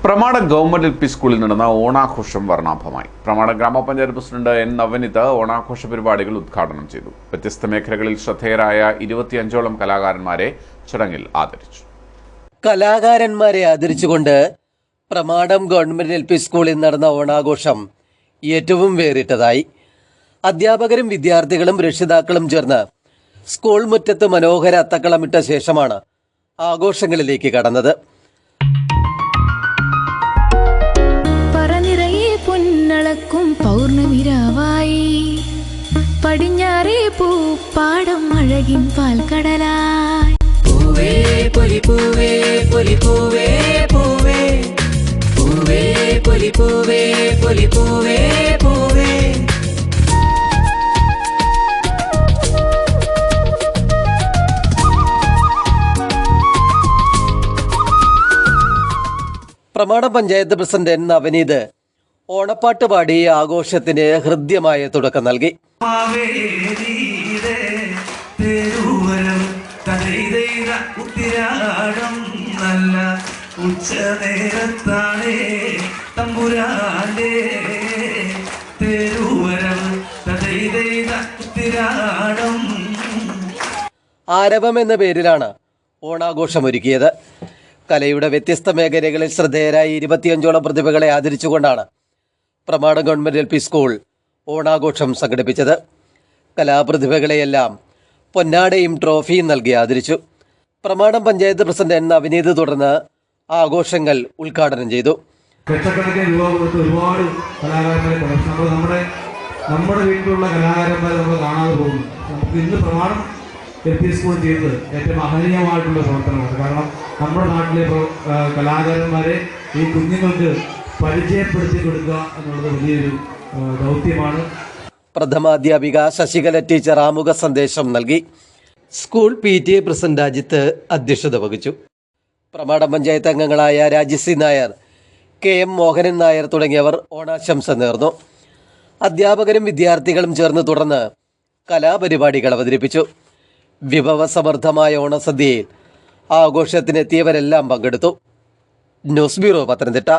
പ്രമാട government L P സ്കൂളിൽ നടന്ന ഓണാഘോഷം വർണ്ണാഭമായി. പ്രമാട ഗ്രാമപഞ്ചായത്ത് പ്രസിഡന്റ് എൻ നവനിത് ഓണാഘോഷ പരിപാടികൾ ഉദ്ഘാടനം ചെയ്തു. വ്യത്യസ്ത മേഖലകളിൽ ശ്രദ്ധേയരായ 25ഓളം കലാകാരന്മാരെ ചടങ്ങിൽ ആദരിച്ചു. കലാകാരന്മാരെ ആദരിച്ചുകൊണ്ട് പ്രമാടം ഗവൺമെന്റ് എൽ പി സ്കൂളിൽ നടന്ന ഓണാഘോഷം ഏറ്റവും വേറിട്ടതായി. അധ്യാപകരും വിദ്യാർത്ഥികളും രക്ഷിതാക്കളും ചേർന്ന് സ്കൂൾ മുറ്റത്ത് മനോഹര അത്തക്കളമിട്ട ശേഷമാണ് ആഘോഷങ്ങളിലേക്ക് കടന്നത്. പൊന്നളക്കും പൗർണമിരാവായി പടിഞ്ഞാറേ പൂപ്പാടം അഴകിൻ പാൽക്കടലായി പൂവേ പൊലി പൂവേ പൊലി പൂവേ പൂവേ പൂവേ പൊലി പൂവേ പൊലി പൂവേ പൂവേ. പ്രമാടം പഞ്ചായത്ത് പ്രസിഡന്റ് എൻ നവനീത് ഓണപ്പാട്ട് പാടി ആഘോഷത്തിന് ഹൃദ്യമായ തുടക്കം നൽകി. ആരവം എന്ന പേരിലാണ് ഓണാഘോഷം ഒരുക്കിയത്. കലയുടെ വ്യത്യസ്ത മേഖലകളിൽ ശ്രദ്ധേയരായ 25ഓളം പ്രതിഭകളെ ആദരിച്ചുകൊണ്ടാണ് Pramadam government L P school ഓണാഘോഷം സംഘടിപ്പിച്ചത്. കലാപ്രതിഭകളെയെല്ലാം പൊന്നാടയും ട്രോഫിയും നൽകി ആദരിച്ചു. പ്രമാടം പഞ്ചായത്ത് പ്രസിഡന്റ് എൻ നവനീത് തുടർന്ന് ആഘോഷങ്ങൾ ഉദ്ഘാടനം ചെയ്തു. ലക്ഷക്കണക്കിന് രൂപ കൊടുത്ത് ഒരുപാട് കലാകാരന്മാരെ നമ്മുടെ വീട്ടിലുള്ള കലാകാരന്മാരെ നമ്മൾ കാണാതെ പോകുന്നു. നമുക്ക് ഇന്ന് പ്രമാടം എൽ പി സ്കൂൾ ചെയ്തത് ഏറ്റവും മഹനീയമായിട്ടുള്ള പ്രവർത്തനമാണ്. കാരണം നമ്മുടെ നാട്ടിലെ കലാകാരന്മാരെ ഈ കുഞ്ഞുങ്ങൾക്ക് പരിചയപ്പെടുത്തി കൊടുക്കുക എന്നുള്ളത് വലിയൊരു ദൗത്യമാണ്. പ്രഥമാധ്യാപിക ശശികല ടീച്ചർ ആമുഖ സന്ദേശം നൽകി. സ്കൂൾ PTA പ്രസിഡന്റ് അജിത്ത് അധ്യക്ഷത വഹിച്ചു. പ്രമാടം പഞ്ചായത്ത് അംഗങ്ങളായ രാജശ്രീ നായർ, KM മോഹനൻ നായർ തുടങ്ങിയവർ ഓണാശംസ നേർന്നു. അധ്യാപകരും വിദ്യാർത്ഥികളും ചേർന്ന് തുടർന്ന് കലാപരിപാടികൾ അവതരിപ്പിച്ചു. വിഭവസമൃദ്ധമായ ഓണസദ്യയിൽ ആഘോഷത്തിനെത്തിയവരെല്ലാം പങ്കെടുത്തു. News bureau, Pathanamthitta.